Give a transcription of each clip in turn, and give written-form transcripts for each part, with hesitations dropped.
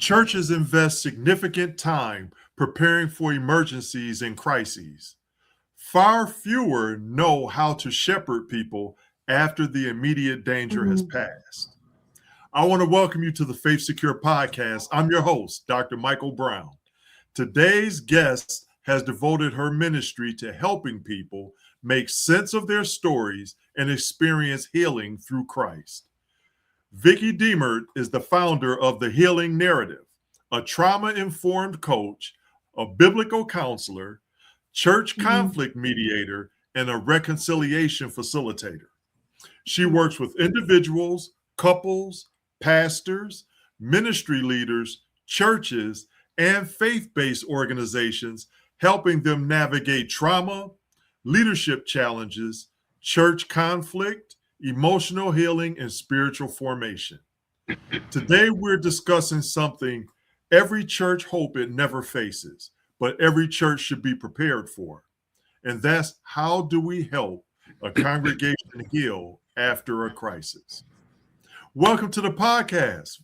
Churches invest significant time preparing for emergencies and crises. Far fewer know how to shepherd people after the immediate danger has Mhm. passed. I want to welcome you to the Faith Secure podcast. I'm your host, Dr. Michael Brown. Today's guest has devoted her ministry to helping people make sense of their stories and experience healing through Christ. Vicki Deemert is the founder of The Healing Narrative, a trauma-informed coach, a biblical counselor, church Mhm. conflict mediator, and a reconciliation facilitator. She works with individuals, couples, pastors, ministry leaders, churches, and faith based organizations, helping them navigate trauma, leadership challenges, church conflict, emotional healing, and spiritual formation. Today, we're discussing something every church hope it never faces, but every church should be prepared for. And that's how do we help a congregation heal after a crisis? Welcome to the podcast.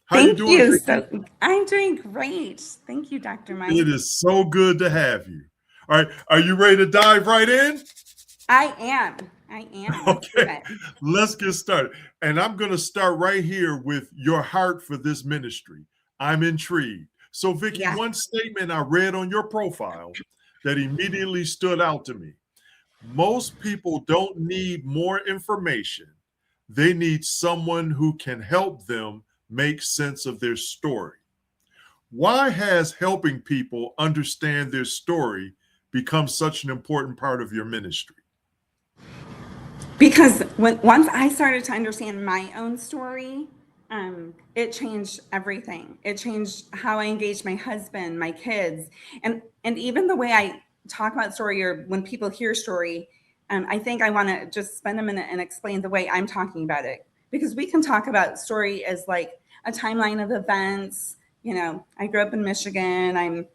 How you Thank doing, you. Vicki? I'm doing great. Thank you, Dr. It Mike. is so good to have you. All right, are you ready to dive right in? I am. I am. Let's do Okay, it. let's get started. And I'm going to start right here with your heart for this ministry. I'm intrigued. So, Vicki, Yeah. one statement I read on your profile that immediately stood out to me. Most people don't need more information. They need someone who can help them make sense of their story. Why has helping people understand their story become such an important part of your ministry? Because once I started to understand my own story, it changed everything. It changed how I engaged my husband, my kids, and even the way I talk about story or when people hear story. I think I want to just spend a minute and explain the way I'm talking about it because we can talk about story as like a timeline of events. I grew up in Michigan. I'm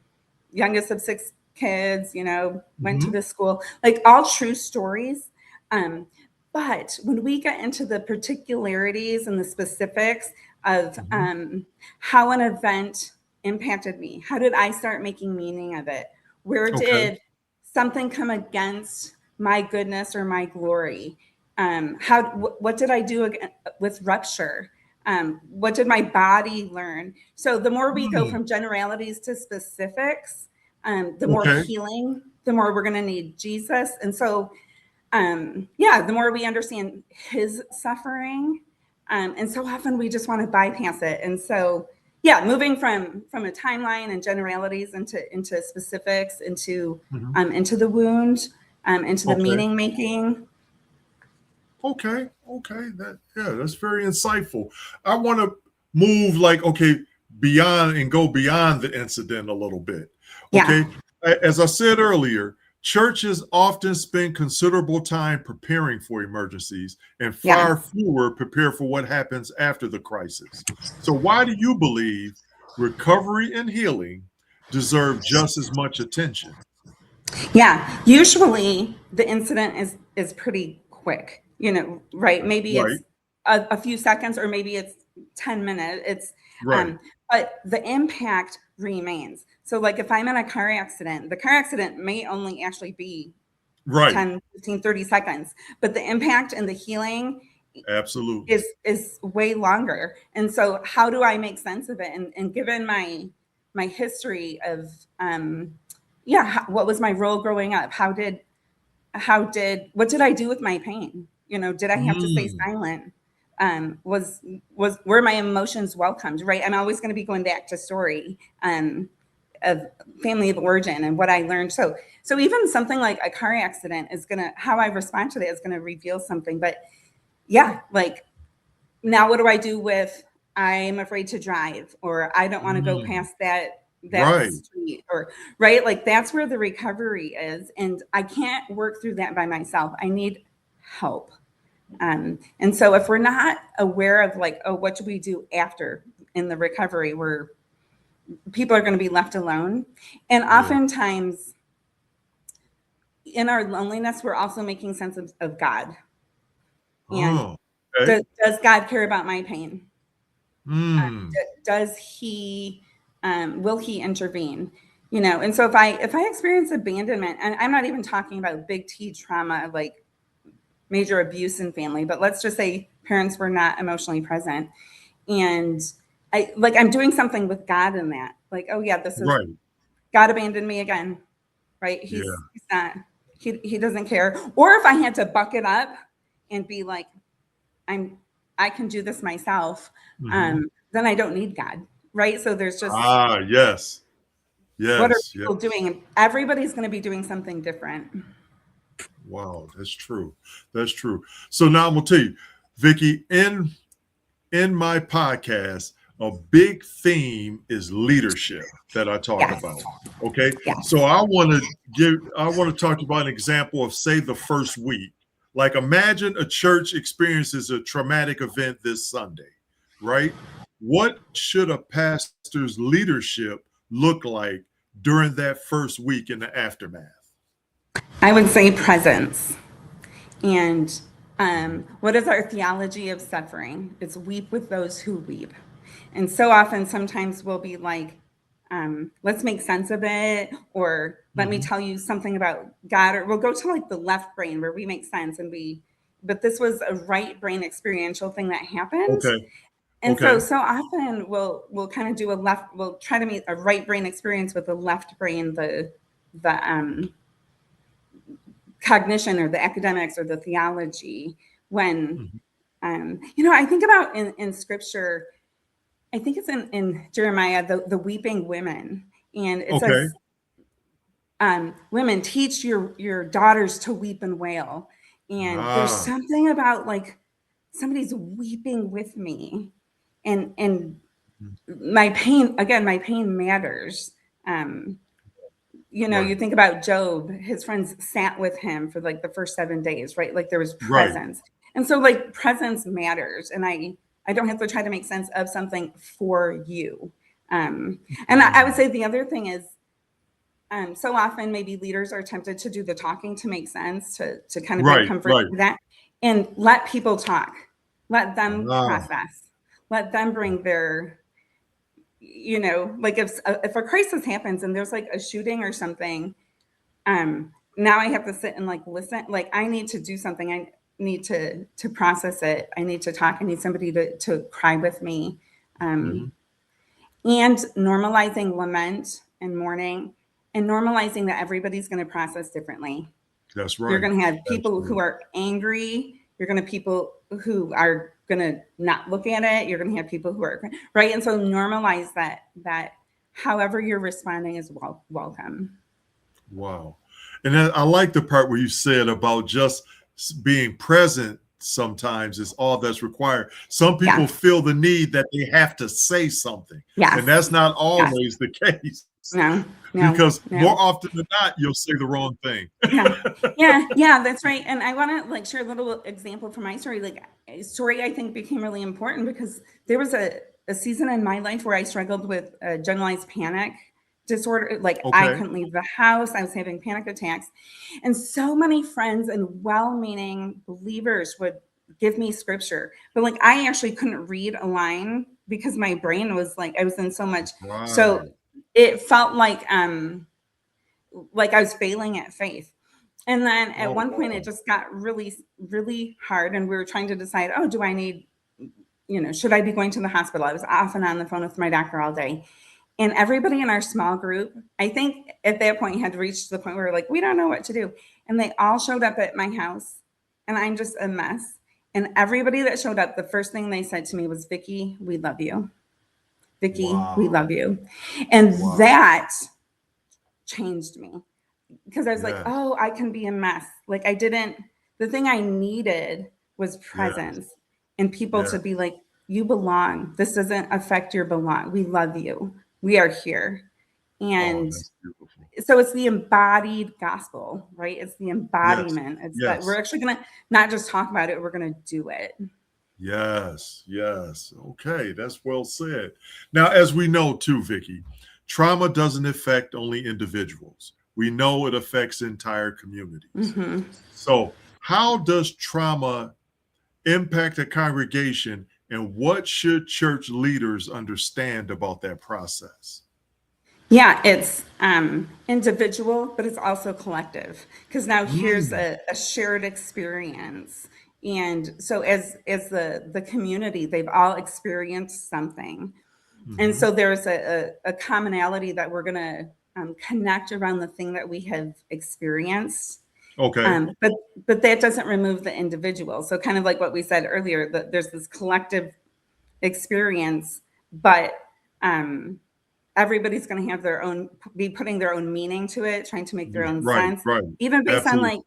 youngest of six kids. Went to Mhm. this school, like all true stories. Um, but when we get into the particularities and the specifics of Mhm. how an event impacted me, how did I start making meaning of it? Where Okay. did something come against my goodness or my glory? What did I do with rupture? What did my body learn? So the more we go Hmm. from generalities to specifics, the more Okay. healing, the more we're going to need Jesus. And so yeah, the more we understand his suffering, and so often we just want to bypass it. And so, yeah, moving from a timeline and generalities into specifics, Mhm. into the wound, into the Okay. meaning making. Okay. Okay. That's very insightful. I want to move like beyond and go beyond the incident a little bit. Yeah, Okay. As I said earlier, churches often spend considerable time preparing for emergencies and yeah. far fewer prepare for what happens after the crisis. So why do you believe recovery and healing deserve just as much attention? Yeah, usually the incident is pretty quick, right? Maybe Right. it's a few seconds or maybe it's 10 minutes. Right. Um but the impact remains. So like if I'm in a car accident, the car accident may only actually be Right. 10, 15, 30 seconds, but the impact and the healing Absolutely. is way longer. And so how do I make sense of it? And given my history of yeah, what was my role growing up? What did I do with my pain? Did I have to stay Mm. silent? Was were my emotions welcomed? Right. I'm always going to be going back to story of family of origin and what I learned. So even something like a car accident is gonna how I respond to that is gonna reveal something. But yeah, like now what do I do with I'm afraid to drive or I don't want to go Mm. past that Right. street or right, like that's where the recovery is, and I can't work through that by myself. I need help. And so if we're not aware of like, oh, what do we do after in the recovery, where people are going to be left alone, and Yeah. oftentimes in our loneliness we're also making sense of God. And Oh, okay. does God care about my pain? Mm. Does he, will he intervene? You know, and so if I experience abandonment, and I'm not even talking about big T trauma like major abuse in family, but let's just say parents were not emotionally present, and I'm doing something with God in that. Like, oh yeah, this is Right. God abandoned me again, right? Yeah. He's not, he doesn't care. Or if I had to buck it up and be like, I can do this myself, Mhm. then I don't need God, right? So there's just, Ah, yes. what are Yes. people Yes. doing? Everybody's going to be doing something different. Wow, that's true. That's true. So now I'm gonna tell you, Vicki, in my podcast, a big theme is leadership that I talk Yes. about. Okay. Yes. So I want to talk about an example of, say, the first week. Like, imagine a church experiences a traumatic event this Sunday, right? What should a pastor's leadership look like during that first week in the aftermath? I would say presence. And what is our theology of suffering? It's weep with those who weep. And so often, sometimes we'll be like, let's make sense of it, or let me Mhm. tell you something about God, or we'll go to like the left brain where we make sense but this was a right brain experiential thing that happened. Okay. And Okay. so often we'll kind of do we'll try to meet a right brain experience with the left brain, the cognition or the academics or the theology, when Mhm. I think about in scripture, I think it's in Jeremiah, the weeping women, and it Okay. says, women, teach your daughters to weep and wail. And there's Ah, something about like somebody's weeping with me, and my pain matters. um you right. think about Job, his friends sat with him for like the first 7 days, right? Like there was Right. presence. And so like presence matters. And I don't have to try to make sense of something for you. And I would Mm. say the other thing is, so often maybe leaders are tempted to do the talking to make sense, to kind of bring Right. comfort Right. to that, and let people talk, let them Ah, process, let them bring their, like if a crisis happens and there's like a shooting or something, now I have to sit and like listen. Like I need to do something. I need to process it. I need to talk. I need somebody to cry with me. mhm. And normalizing lament and mourning, and normalizing that everybody's going to process differently. That's You're right. going to have That's people who right. are angry. You're going to people who are going to not look at it. You're going to have people who are right. And so normalize that however you're responding is welcome. Wow. And then I like the part where you said about just being present sometimes is all that's required. Some people Yeah. feel the need that they have to say something, and Yes. that's not Yes. always the case, No, no, because no. more often than not, you'll say the wrong thing. Yeah. Yeah, that's right. And I want to like share a little example from my story. Like story I think became really important because there was a season in my life where I struggled with generalized panic disorder. Like I Okay. couldn't leave the house. I was having panic attacks. And so many friends and well-meaning believers would give me scripture. But like I actually couldn't read a line because my brain was like I was in so much. So Right. it felt like I was failing at faith. And then at Oh, one point, it wow. just got really, really hard. And we were trying to decide, oh, do I need, should I be going to the hospital? I was off and on the phone with my doctor all day. And everybody in our small group, I think at that point had reached the point where we're like, we don't know what to do. And they all showed up at my house, and I'm just a mess. And everybody that showed up, the first thing they said to me was, Vicki, we love you. Vicki, we Wow. love you. And Wow. that changed me because I was like, Yes. oh, I can be a mess. Like the thing I needed was Yes. presence and people Yes. to be like, you belong. This doesn't affect your belong. We love you. We are here. Oh, And that's beautiful. so it's the embodied gospel, right? It's the Yes. embodiment. It's that we're Yes. actually going to not just talk about it, we're going to do it. Yes, yes. Okay, that's well said. Now, as we know too, Vicki, trauma doesn't affect only individuals. We know it affects entire communities. Mm-hmm. So, how does trauma impact a congregation And what should church leaders understand about that process? Yeah, it's individual, but it's also collective. Because now here's Mm, a shared experience, and so as the community, they've all experienced something, and mhm. so there's a commonality that we're going to connect around the thing that we have experienced. Okay. But that doesn't remove the individual. So kind of like what we said earlier, that there's this collective experience, but um, everybody's going to have their own, be putting their own meaning to it, trying to make their Yeah, own right, sense, right. even based on Absolutely. like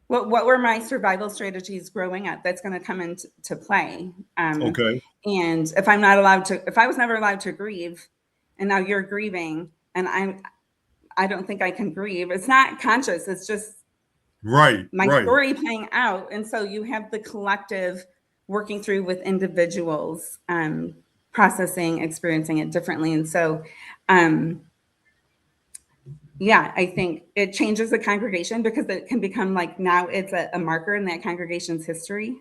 what were my survival strategies growing up. That's going to come into to play. Okay. And if I'm not allowed to, if I was never allowed to grieve, and now you're grieving, and I don't think I can grieve. It's not conscious. It's just Right, my right. story playing out. And so you have the collective working through with individuals, processing, experiencing it differently. And so, um, yeah, I think it changes the congregation because it can become like now it's a marker in that congregation's history.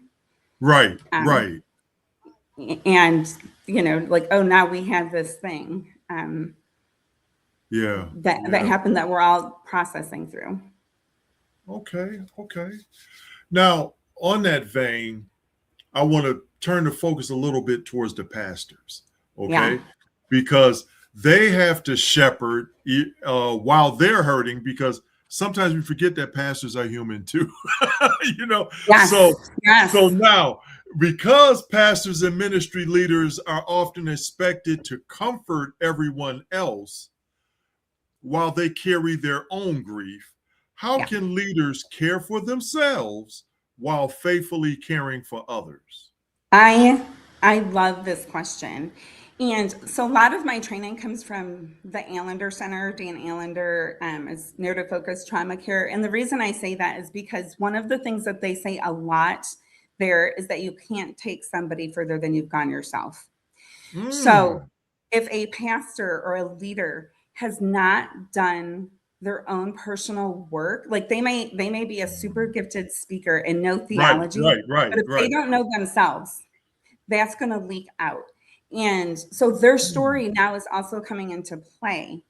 Right, Um, right. and, you know, like, oh, now we have this thing Yeah, that yeah. happened that we're all processing through. Okay, okay. Now, on that vein, I want to turn the focus a little bit towards the pastors, Yeah. okay? Because they have to shepherd while they're hurting, because sometimes we forget that pastors are human too. you know, Yes. so Yes. now, because pastors and ministry leaders are often expected to comfort everyone else while they carry their own grief, how Yeah. can leaders care for themselves while faithfully caring for others? I I love this question. And so a lot of my training comes from the Allender Center. Dan Allender is narrative focused trauma care. And the reason I say that is because one of the things that they say a lot there is that you can't take somebody further than you've gone yourself. So Mm, if a pastor or a leader has not done their own personal work, like they may be a super gifted speaker and know right, theology, right, right, but if they right. don't know themselves, that's going to leak out. And so their Mm, story now is also coming into play.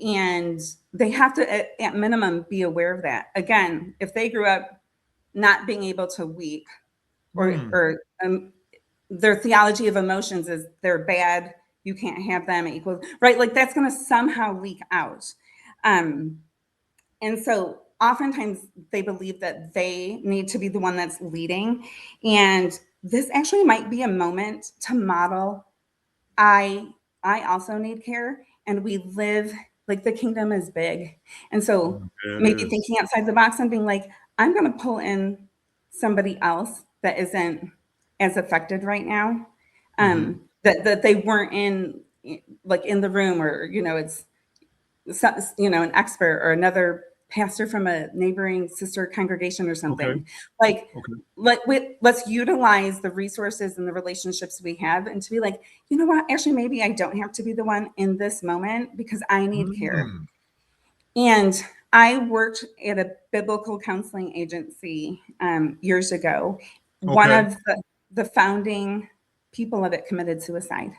And they have to, at minimum, be aware of that. Again, if they grew up not being able to weep, mm, or their theology of emotions is they're bad, you can't have them equal, right? Like that's going to somehow leak out. Um, and so oftentimes they believe that they need to be the one that's leading. And this actually might be a moment to model I I also need care, and we live like the kingdom is big. And so it maybe is. thinking outside the box and being like, I'm going to pull in somebody else that isn't as affected right now. Hmm. That they weren't in like in the room, or it's an expert or another pastor from a neighboring sister congregation or Okay, something. Like, okay. let's utilize the resources and the relationships we have, and to be like, you know what? Actually, maybe I don't have to be the one in this moment because I need care. Mm, And I worked at a biblical counseling agency years ago. One okay. of the founding people of it committed suicide.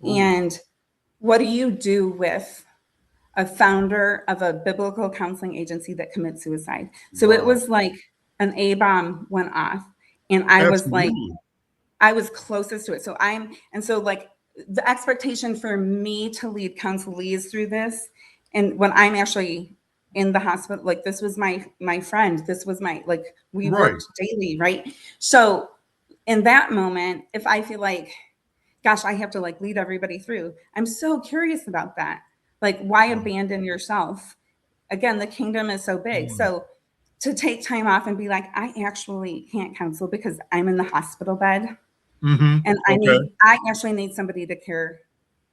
Oh, And what do you do with a founder of a biblical counseling agency that commits suicide? So it wow. was like an A bomb went off, and I was like, Absolutely. I was closest to it. So like the expectation for me to lead counselees through this, and when I'm actually in the hospital, like this was my friend, this was my, like, we Right. worked daily, right? So in that moment, if I feel like, gosh, I have to like lead everybody through, I'm so curious about that. Like, why Mm, abandon yourself? Again, the kingdom is so big. mm, So to take time off and be like, I actually can't counsel because I'm in the hospital bed, mm-hmm. and Okay. I actually need somebody to care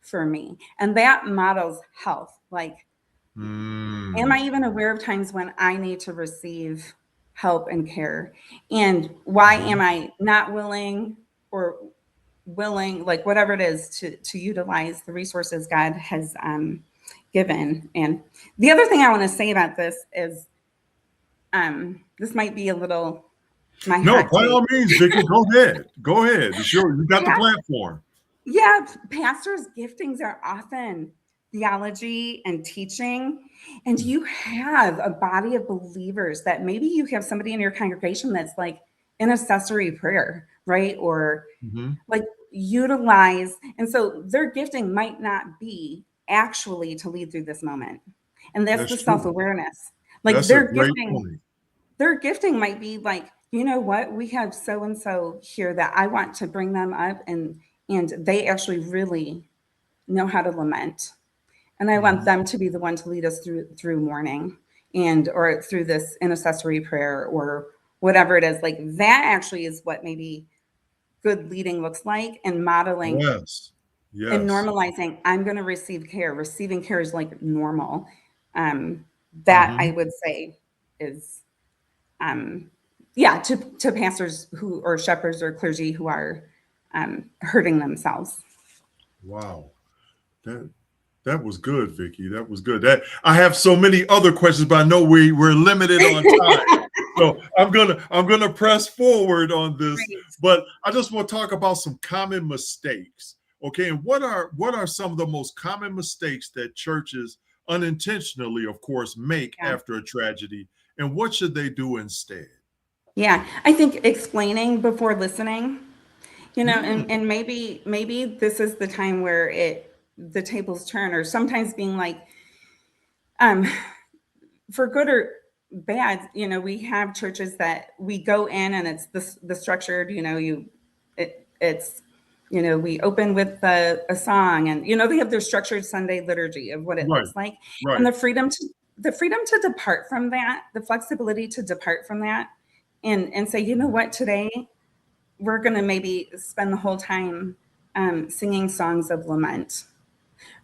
for me. And that models health. Like, am I Mm, even aware of times when I need to receive help and care? And why mhm. am I not willing, or willing, like whatever it is, to utilize the resources God has given? And the other thing I want to say about this is, this might be a little my No, hot by take. all means, Vicky, go ahead. Go ahead. It's you got the Yeah. platform. Yeah, pastors' giftings are often theology and teaching. And you have a body of believers that maybe you have somebody in your congregation that's like intercessory prayer, right? Or Mhm. like utilize. And so their gifting might not be actually to lead through this moment. And that's the That's true. self-awareness. Like That's a great point. their gifting might be like, you know what, we have so and so here that I want to bring them up, and they actually really know how to lament, and I want Mhm. them to be the one to lead us through mourning and or through this intercessory prayer or whatever it is. Like that actually is what maybe good leading looks like, and modeling Yes. and Yes. normalizing. I'm going to receive care. Receiving care is like normal. That I Mhm. would say is um, yeah, to pastors who or shepherds or clergy who are hurting themselves. Wow. That that was good, Vicky. That was good. That I have so many other questions, but I know we're limited on time. So I'm gonna press forward on this, Right. but I just want to talk about some common mistakes. Okay, and what are some of the most common mistakes that churches unintentionally, of course, make Yeah. after a tragedy, and what should they do instead? Yeah. I think explaining before listening, Mm, and maybe this is the time where the tables turn, or sometimes being like, um, for good or bad, we have churches that we go in and it's the structured, it's we open with a song, and they have their structured Sunday liturgy of what it right, looks like, and right. the freedom to depart from that, the flexibility to depart from that, and say, you know what, today we're going to maybe spend the whole time singing songs of lament,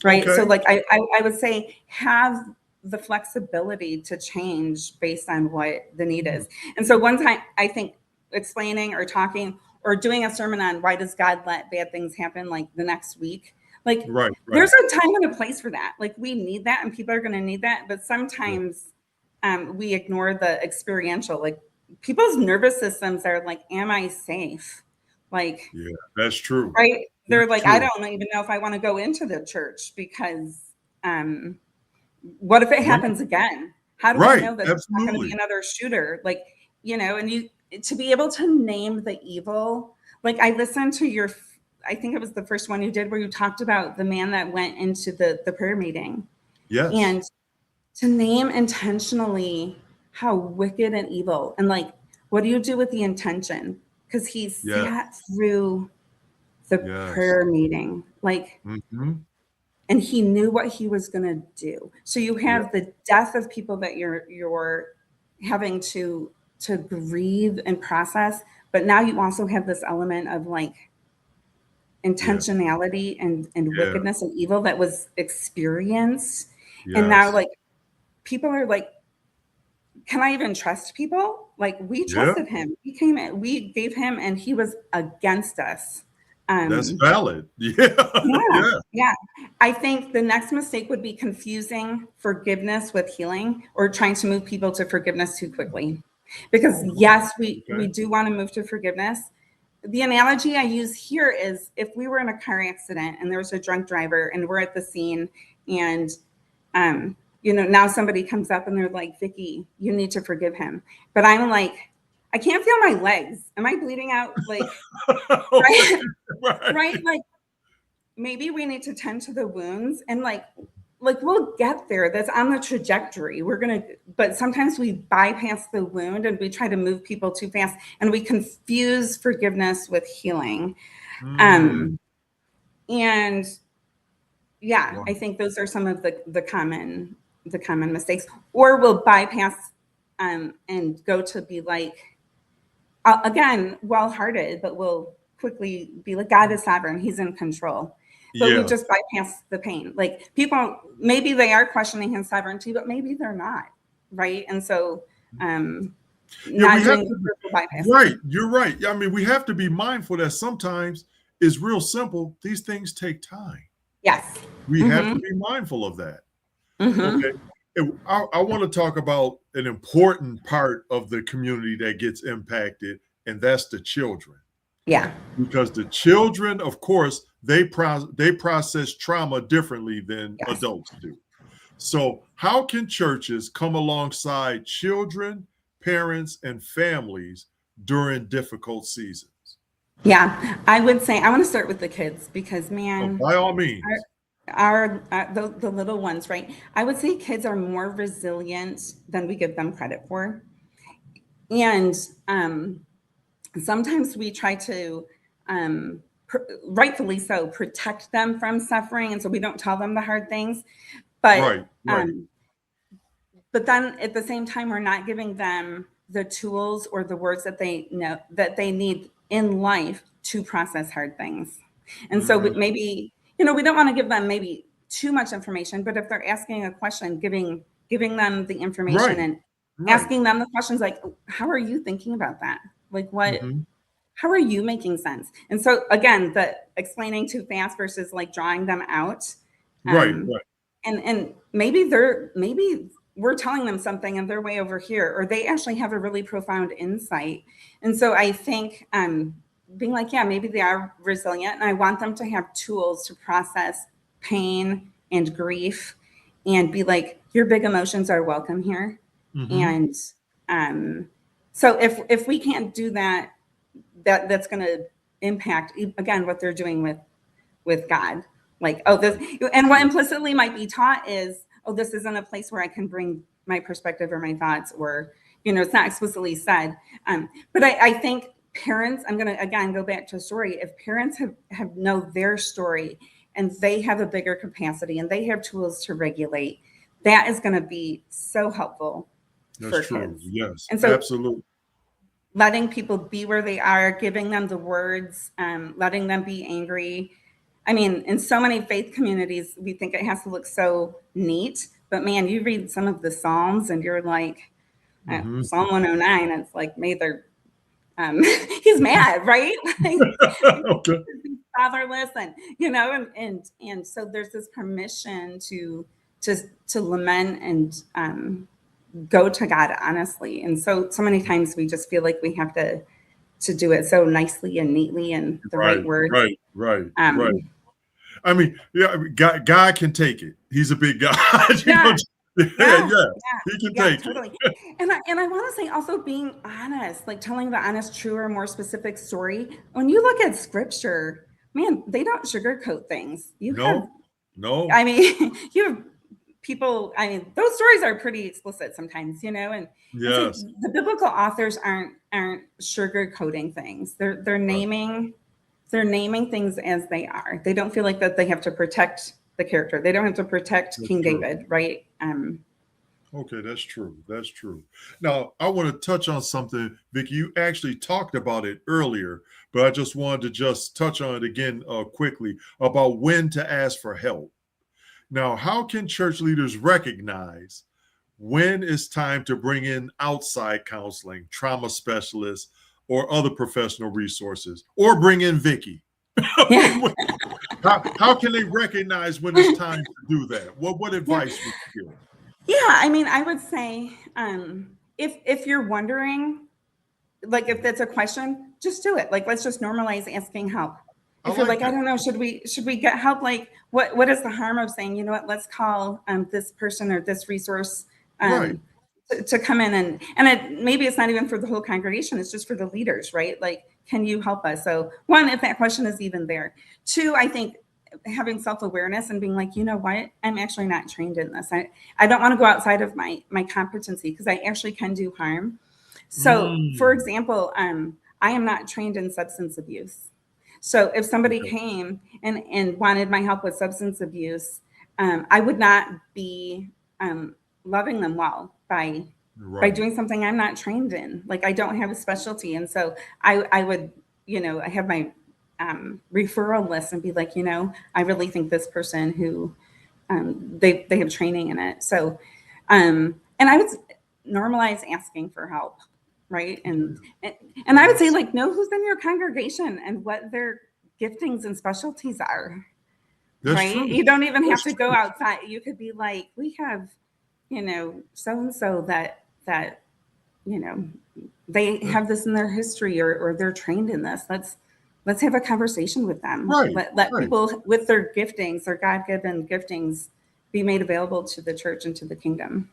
right? So Okay. like I would say have the flexibility to change based on what the need Mm, is. And so one time I think explaining or talking or doing a sermon on why does God let bad things happen like the next week, like right, right. there's a time and a place for that. Like we need that and people are going to need that, but Yeah, sometimes we ignore the experiential. Like people's nervous systems are like, am I safe? Like, yeah, that's true. right? They're That's like, I true. don't even know if I want to go into the church because um, what if it Right, happens again? How do I right. know that there's not going to be Absolutely. another shooter? Like, and you to be able to name the evil. Like, I listened to I think it was the first one you did where you talked about the man that went into the prayer meeting, Yes. and to name intentionally how wicked and evil, and like, what do you do with the intention? Because he Yeah. sat through the Yes. prayer meeting, like, Mhm. and he knew what he was going to do. So you Yeah. have the death of people that you're having to grieve and process, but now you also have this element of like Yes. intentionality and Yeah. wickedness and evil that was experienced. And now Yes. like people are like, can I even trust people? Like we Yeah. trusted him. We came in, we gave him, and he was against us. That's Um, valid. Yeah. Yeah, Yeah. yeah. I think the next mistake would be confusing forgiveness with healing or trying to move people to forgiveness too quickly. Because Oh, yes, we okay. do want to move to forgiveness. The analogy I use here is if we were in a car accident and there was a drunk driver and we're at the scene, and now somebody comes up and they're like, Vicky, you need to forgive him. But I'm like, I can't feel my legs. Am I bleeding out? Like, Okay. right? Right. Right? Like maybe we need to tend to the wounds, and like we'll get there. That's on the trajectory. But sometimes we bypass the wound and we try to move people too fast, and we confuse forgiveness with healing. Mm. um and yeah, Wow. I think those are some of the common mistakes. Or we'll bypass and go to be like, again, well-hearted, but we'll quickly be like, God is sovereign, he's in control. But we Yeah. just bypass the pain. Like people, maybe they are questioning his sovereignty, but maybe they're not, right? And so Yeah, we not have doing the to spiritual right. bypassing. You're right. Yeah, I mean, we have to be mindful that sometimes it's real simple. These things take time. Yes. We have to Mm-hmm. be mindful of that. Okay. Mm-hmm. I want to talk about an important part of the community that gets impacted, and that's the children. Yeah. Because the children, of course, they process trauma differently than Yes. adults do. So, how can churches come alongside children, parents, and families during difficult seasons? Yeah. I would say I want to start with the kids because, So man, by all means. the little ones, right? I would say kids are more resilient than we give them credit for. And sometimes we try to, rightfully so, protect them from suffering. And so we don't tell them the hard things. But Right. but then at the same time, we're not giving them the tools or the words that they know that they need in life to process hard things. And so maybe, we don't want to give them maybe too much information, but if they're asking a question, giving them the information and asking them the questions like, how are you thinking about that? Like how are you making sense? And so again, the explaining too fast versus like drawing them out. Right. And maybe we're telling them something and they're way over here, or they actually have a really profound insight. And so I think being like, yeah, maybe they are resilient, and I want them to have tools to process pain and grief and be like, your big emotions are welcome here. And so if we can't do that, that's going to impact, again, what they're doing with God. Like, this, and what implicitly might be taught is, this isn't a place where I can bring my perspective or my thoughts, or, it's not explicitly said. But I think parents, I'm going to, again, go back to a story. If parents have know their story and they have a bigger capacity and they have tools to regulate, that is going to be so helpful. That's for true. kids. Yes, And so absolutely. Letting people be where they are, giving them the words, letting them be angry. I mean, in so many faith communities, we think it has to look so neat, but man, you read some of the Psalms and you're like, Psalm 109, it's like, may they're, he's mad, right? Okay. Fatherless, and so there's this permission to lament and go to God honestly. And so many times we just feel like we have to do it so nicely and neatly and the right words. Right. I mean, yeah, God can take it. He's a big God. He can take totally. it. And I want to say also being honest, like telling the honest, true, or more specific story. When you look at scripture, man, they don't sugarcoat things. No. I mean, you have people. I mean, those stories are pretty explicit sometimes, and yes, so the biblical authors aren't sugarcoating things. They're naming. They're naming things as they are. They don't feel like that they have to protect the character. They don't have to protect King David, right? Okay, that's true. Now, I want to touch on something, Vicki. You actually talked about it earlier, but I just wanted to touch on it again quickly about when to ask for help. Now, how can church leaders recognize when it's time to bring in outside counseling, trauma specialists, or other professional resources, or bring in Vicki? How can they recognize when it's time to do that? What advice would you give? Yeah, I mean, I would say if you're wondering, like if that's a question, just do it. Like, let's just normalize asking help. If you're like, I don't know, should we get help? Like, what is the harm of saying, you know what, let's call this person or this resource to come in and maybe it's not even for the whole congregation, it's just for the leaders, right? Like, can you help us? So one, if that question is even there. Two, I think having self-awareness and being like, you know what, I'm actually not trained in this. I don't want to go outside of my competency because I actually can do harm. So for example, I am not trained in substance abuse. So if somebody came and wanted my help with substance abuse, I would not be loving them well by doing something I'm not trained in. Like, I don't have a specialty. And so I would, I have my referral list and be like, I really think this person who they have training in it. So, and I would normalize asking for help. Right. And I would say, like, know who's in your congregation and what their giftings and specialties are. That's right. True. You don't even have to go outside. You could be like, we have, so and so that they have this in their history, or they're trained in this. Let's have a conversation with them. Right, Let right. people with their giftings, their God-given giftings, be made available to the church and to the kingdom.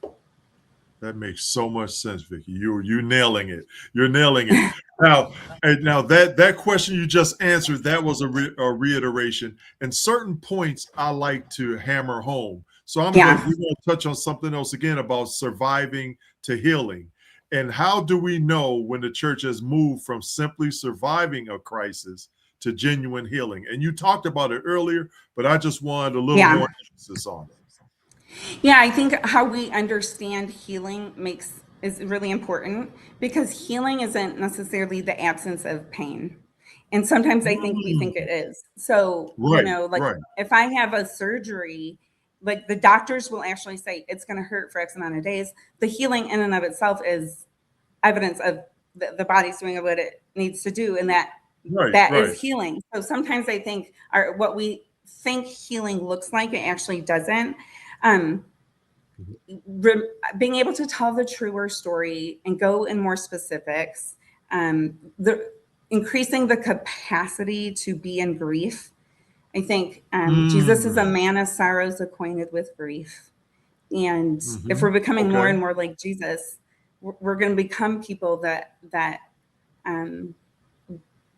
That makes so much sense, Vicki. You're nailing it. You're nailing it. Now, that question you just answered, that was a reiteration. And certain points I like to hammer home. So we're going to touch on something else again about surviving to healing. And how do we know when the church has moved from simply surviving a crisis to genuine healing? And you talked about it earlier, but I just wanted a little more emphasis on it. Yeah, I think how we understand healing is really important, because healing isn't necessarily the absence of pain. And sometimes I think we think it is. So, if I have a surgery, like the doctors will actually say it's going to hurt for X amount of days. The healing in and of itself is evidence of the body's doing what it needs to do, and that is healing. So sometimes I think what we think healing looks like, it actually doesn't. Being able to tell the truer story and go in more specifics, increasing the capacity to be in grief. I think Jesus is a man of sorrows, acquainted with grief. And if we're becoming more and more like Jesus, we're going to become people that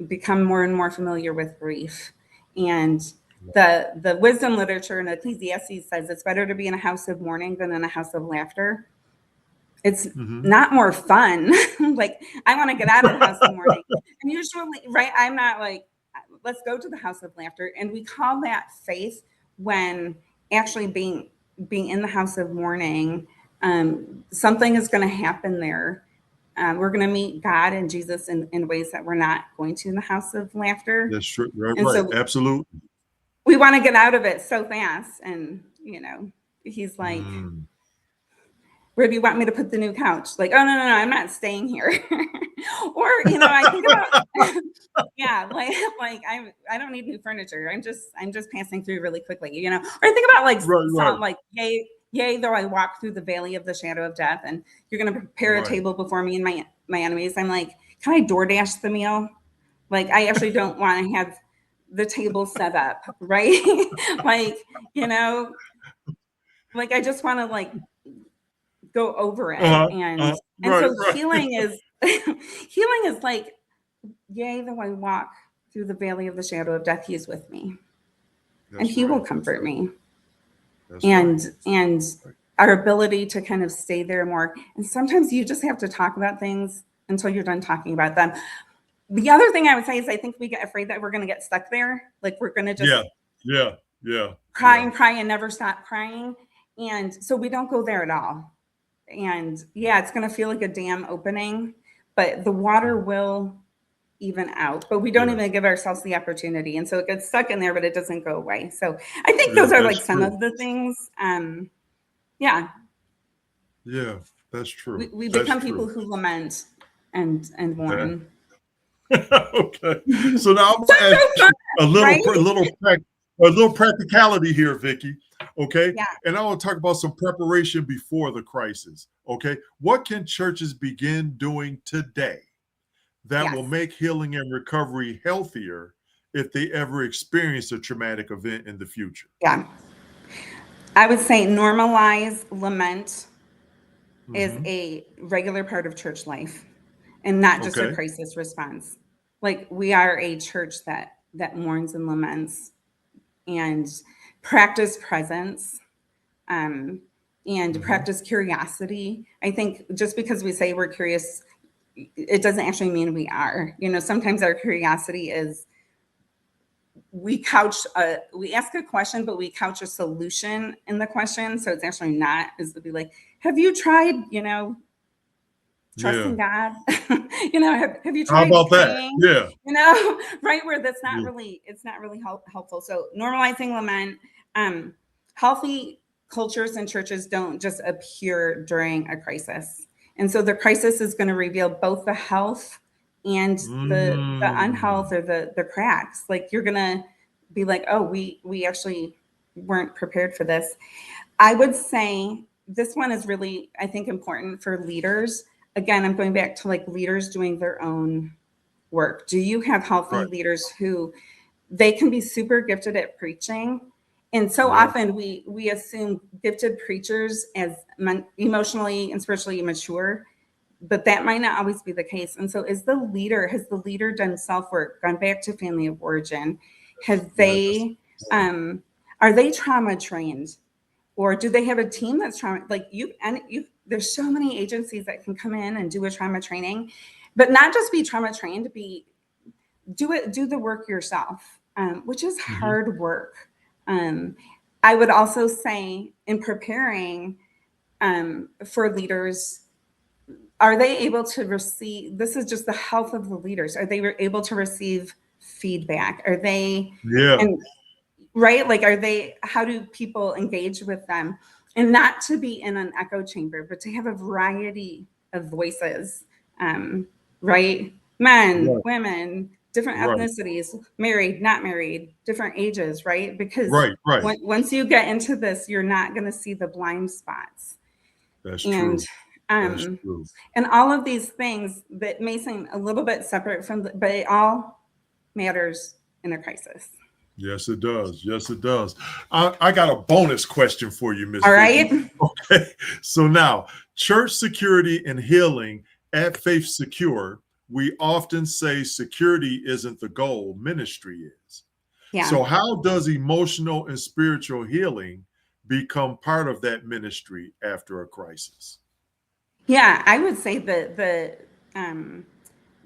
become more and more familiar with grief. And the wisdom literature in Ecclesiastes says it's better to be in a house of mourning than in a house of laughter. It's not more fun. Like, I want to get out of the house of mourning. And usually, I'm not like, let's go to the house of laughter. And we call that faith when actually being in the house of mourning, something is going to happen there. We're going to meet God and Jesus in ways that we're not going to in the house of laughter. That's true. Right. So absolutely. We want to get out of it so fast. And, he's like, where do you want me to put the new couch? Like, oh, no, I'm not staying here. Or, I think about, like I don't need new furniture. I'm just passing through really quickly, Or I think about like yea, though I walk through the valley of the shadow of death, and you're going to prepare a table before me and my enemies. I'm like, can I DoorDash the meal? Like, I actually don't want to have the table set up, right? Like, like, I just want to go over it. And so healing is like, yea, though I walk through the valley of the shadow of death, he is with me. And he will comfort me. And our ability to kind of stay there more. And sometimes you just have to talk about things until you're done talking about them. The other thing I would say is I think we get afraid that we're going to get stuck there. Like, we're going to just cry and never stop crying. And so we don't go there at all. And it's going to feel like a dam opening, but the water will even out, but we don't even give ourselves the opportunity. And so it gets stuck in there, but it doesn't go away. So I think those are some of the things. Yeah, that's true. We become people who lament and mourn. Okay. So now I'm going to add a little practicality here, Vicki. Okay. Yeah. And I want to talk about some preparation before the crisis. Okay. What can churches begin doing today that will make healing and recovery healthier if they ever experience a traumatic event in the future? Yeah. I would say normalize lament is a regular part of church life, and not just a crisis response. Like, we are a church that mourns and laments, and practice presence, and practice curiosity. I think just because we say we're curious, it doesn't actually mean we are. Sometimes our curiosity is we ask a question, but we couch a solution in the question. So it's actually not, is to be like, have you tried, trusting God? Have you tried? How about praying? That? Yeah. Right, where that's not really, it's not really helpful. So normalizing lament. Healthy cultures and churches don't just appear during a crisis. And so the crisis is going to reveal both the health and the unhealth, or the cracks. Like, you're going to be like, oh, we actually weren't prepared for this. I would say this one is really, I think, important for leaders. Again, I'm going back to like leaders doing their own work. Do you have healthy Right. leaders who they can be super gifted at preaching? And so Yeah. often we assume gifted preachers as emotionally and spiritually mature, but that might not always be the case. And so has the leader done self-work, gone back to family of origin? Have they, are they trauma trained? Or do they have a team that's trauma? Like there's so many agencies that can come in and do a trauma training, but not just be trauma trained, do the work yourself, which is hard work. I would also say in preparing for leaders, are they able to receive, this is just the health of the leaders. Are they able to receive feedback? Are they, and right? Like, how do people engage with them? And not to be in an echo chamber, but to have a variety of voices, right? Men, women, different ethnicities, married, not married, different ages, right? Because once you get into this, you're not going to see the blind spots. That's and, true. That's true. And all of these things that may seem a little bit separate but it all matters in a crisis. Yes, it does. Yes, it does. I got a bonus question for you, Ms. All right. Okay. So now, church security and healing at Faith Secure, we often say security isn't the goal, ministry is. Yeah. So how does emotional and spiritual healing become part of that ministry after a crisis? Yeah, I would say that the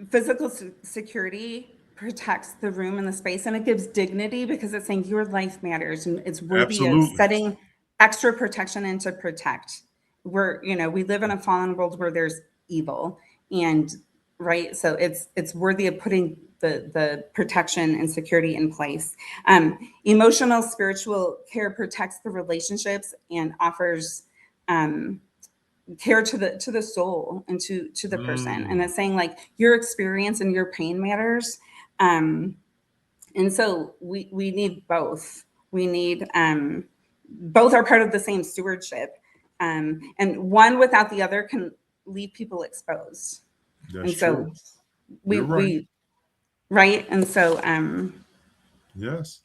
physical security protects the room and the space, and it gives dignity because it's saying your life matters and it's worthy of setting extra protection and to protect. We live in a fallen world where there's evil, and right, so it's worthy of putting the protection and security in place. Emotional spiritual care protects the relationships and offers care to the soul and to the person, and it's saying like your experience and your pain matters. And so we need both. We need both are part of the same stewardship, and one without the other can leave people exposed. That's and so true. we right. And so yes.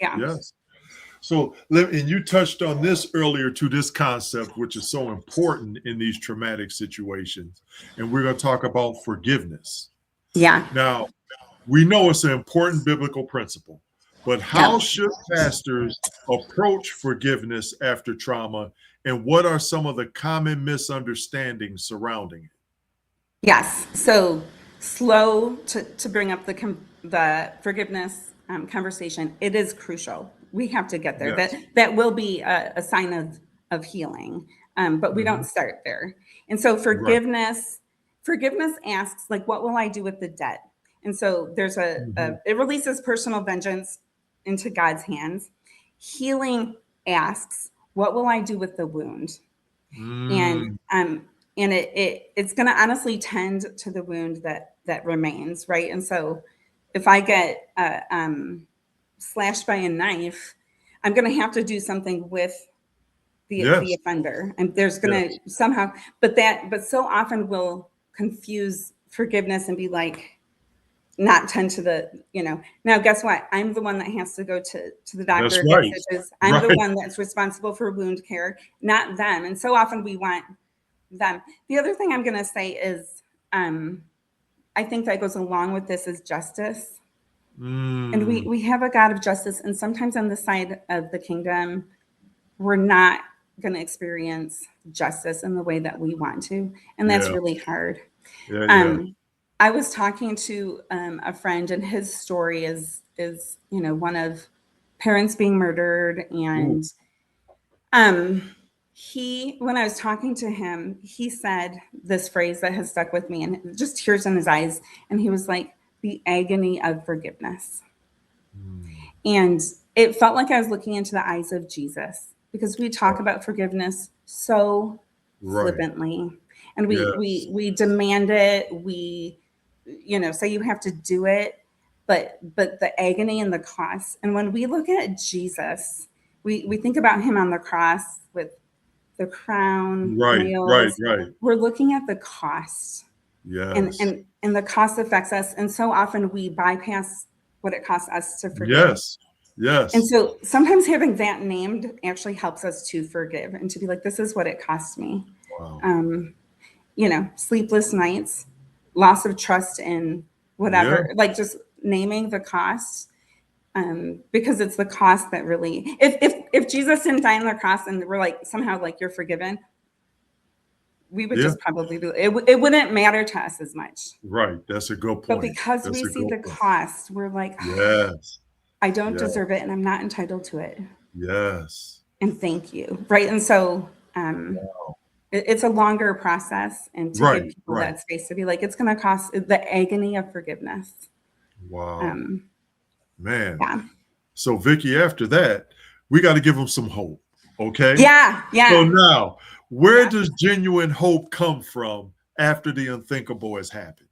So, and you touched on this earlier to this concept, which is so important in these traumatic situations, and we're going to talk about forgiveness. Yeah. Now, we know it's an important biblical principle, but how should pastors approach forgiveness after trauma, and what are some of the common misunderstandings surrounding it? Yes. So slow to bring up the forgiveness conversation. It is crucial. We have to get there. Yes. That will be a sign of healing, but we don't start there. And so forgiveness asks, like, what will I do with the debt? And so there's it releases personal vengeance into God's hands. Healing asks, what will I do with the wound? And it's going to honestly tend to the wound that remains, right? And so if I get slashed by a knife, I'm going to have to do something with the offender, and there's going to somehow, but so often we'll confuse forgiveness and be like, not tend to the, now guess what? I'm the one that has to go to the doctor. I'm the one that's responsible for wound care, not them. And so often we want them. The other thing I'm going to say is, I think that goes along with this is justice. And we have a God of justice, and sometimes on the side of the kingdom, we're not going to experience justice in the way that we want to, and that's really hard. I was talking to a friend, and his story is one of parents being murdered, and when I was talking to him, he said this phrase that has stuck with me, and just tears in his eyes, and he was like, the agony of forgiveness. And it felt like I was looking into the eyes of Jesus, because we talk about forgiveness so flippantly, and we demand it. We, say you have to do it, but the agony and the cost. And when we look at Jesus, we think about him on the cross with the crown, Right, right, nails. right. We're looking at the cost, and Yes. and the cost affects us, and so often we bypass what it costs us to forgive. Yes. And Yes. so sometimes having that named actually helps us to forgive and to be like, this is what it cost me. Wow. Sleepless nights, loss of trust in Yeah. whatever, like just naming the cost. Because it's the cost that really, if Jesus didn't die on the cross and we're like somehow like you're forgiven, we would Yeah. just probably be, it wouldn't matter to us as much. Right. That's a good But point. because That's we a see good the point. cost, we're like, Yes. I don't Yeah. deserve it and I'm not entitled to it. Yes. And thank you. Right. And so Wow. it's a longer process, and to give Right. people Right. that space to be like, it's going to cost the agony of forgiveness. Wow. Man. Yeah. So Vicky, after that, we got to give them some hope. Okay. Yeah. Yeah. So now, where Yeah. does genuine hope come from after the unthinkable has happened?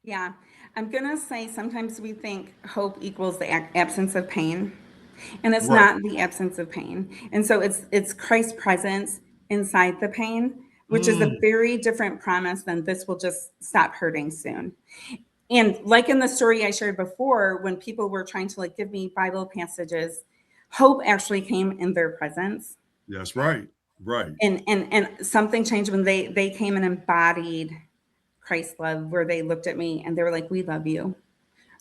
Yeah. I'm going to say sometimes we think hope equals the absence of pain, and it's Right. not the absence of pain. And so it's Christ's presence inside the pain, which is a very different promise than this will just stop hurting soon. And like in the story I shared before, when people were trying to like give me Bible passages, hope actually came in their presence. That's right. Right. And something changed when they came and embodied Christ's love, where they looked at me and they were like, we love you.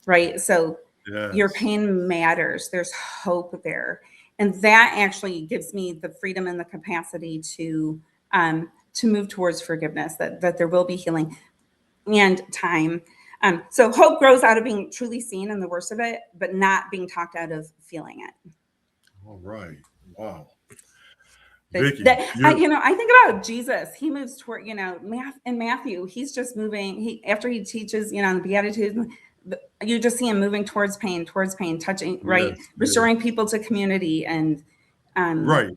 Right. So your Yes. pain matters. There's hope there. And that actually gives me the freedom and the capacity to move towards forgiveness, that there will be healing and time. So hope grows out of being truly seen in the worst of it, but not being talked out of feeling it. All right. Wow. That, Vicky, I think about Jesus. He moves toward, in Matthew, he's just moving. After he teaches, the Beatitudes, you just see him moving towards pain, touching, right, yes, restoring people to community, and right.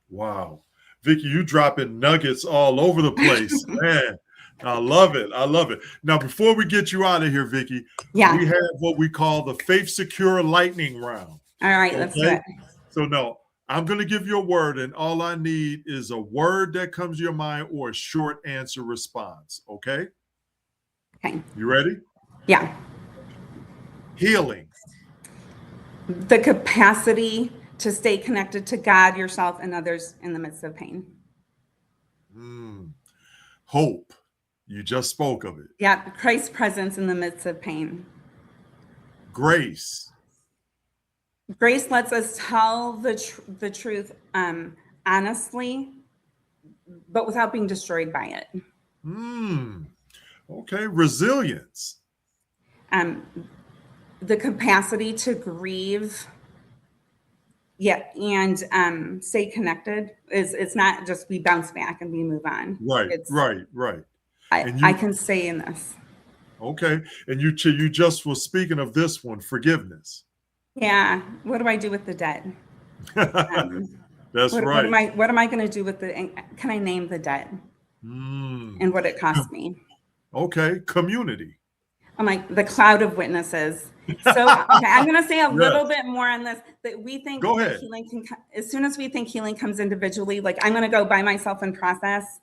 Wow. Vicky, you dropping nuggets all over the place. Man, I love it. I love it. Now, before we get you out of here, Vicky, yeah. we have what we call the Faith Secure Lightning Round. All right, let's do it. So no, I'm going to give you a word, and all I need is a word that comes to your mind or a short answer response. Okay? Okay. You ready? Yeah. Healing. The capacity to stay connected to God, yourself, and others in the midst of pain. Hope. You just spoke of it. Yeah, Christ's presence in the midst of pain. Grace. Grace lets us tell the truth honestly, but without being destroyed by it. Okay. Resilience. The capacity to grieve, and stay connected. It's not just we bounce back and we move on. Right. I can stay in this. Okay. And you just was speaking of this one, forgiveness. Yeah. What do I do with the debt? That's right. What am I going to do with can I name the debt and what it cost me? Okay. Community. I'm like the cloud of witnesses. So okay, I'm going to say a little bit more on this, that we think healing can, as soon as we think healing comes individually, like I'm going to go by myself and process.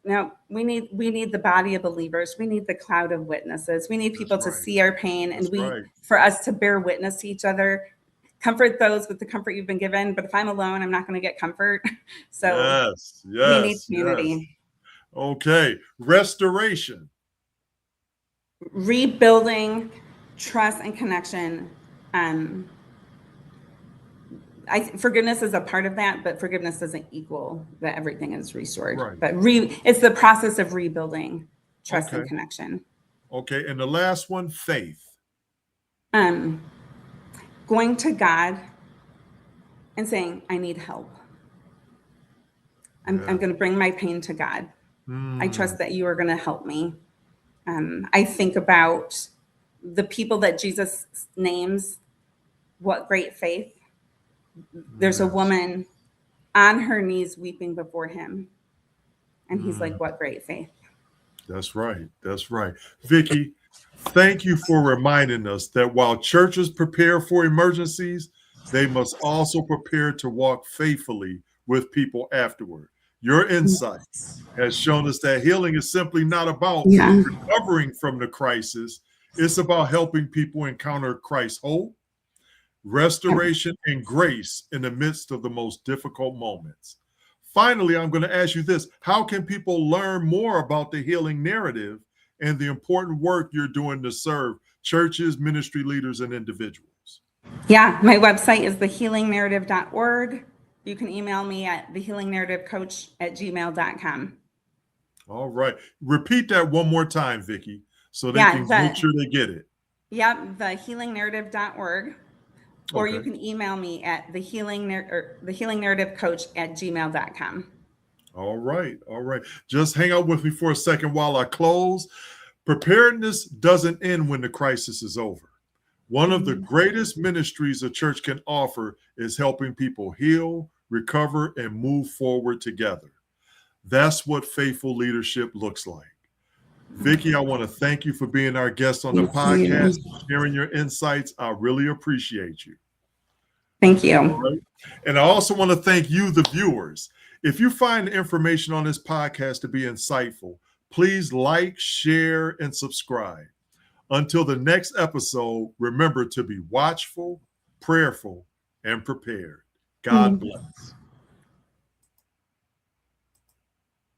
No, we need the body of believers. We need the cloud of witnesses. We need people to see our pain, and for us to bear witness to each other. Comfort those with the comfort you've been given. But if I'm alone, I'm not going to get comfort. So we need community. Yes. Okay. Restoration. Rebuilding trust and connection. Forgiveness is a part of that, but forgiveness doesn't equal that everything is restored. Right. But it's the process of rebuilding trust and connection. Okay. And the last one, faith. Going to God and saying, I need help. I'm going to bring my pain to God. I trust that you are going to help me. I think about the people that Jesus names. What great faith. There's a woman on her knees weeping before him. And he's like, what great faith. That's right. That's right. Vicky, thank you for reminding us that while churches prepare for emergencies, they must also prepare to walk faithfully with people afterward. Your insight has shown us that healing is simply not about Yeah. recovering from the crisis. It's about helping people encounter Christ's hope, restoration, and grace in the midst of the most difficult moments. Finally, I'm going to ask you this. How can people learn more about the healing narrative and the important work you're doing to serve churches, ministry leaders, and individuals? Yeah, my website is thehealingnarrative.org. You can email me at thehealingnarrativecoach@gmail.com. All right. Repeat that one more time, Vicki, so they Yeah, can make sure they get it. Yep, thehealingnarrative.org. Or you Okay. can email me at thehealingnarrativecoach@gmail.com. All right. All right. Just hang out with me for a second while I close. Preparedness doesn't end when the crisis is over. One of the greatest ministries a church can offer is helping people heal, recover, and move forward together. That's what faithful leadership looks like. Vicki, I want to thank you for being our guest on the podcast, sharing your insights. I really appreciate you. Thank you. All right. And I also want to thank you, the viewers. If you find the information on this podcast to be insightful, please like, share, and subscribe. Until the next episode, remember to be watchful, prayerful, and prepared. God bless.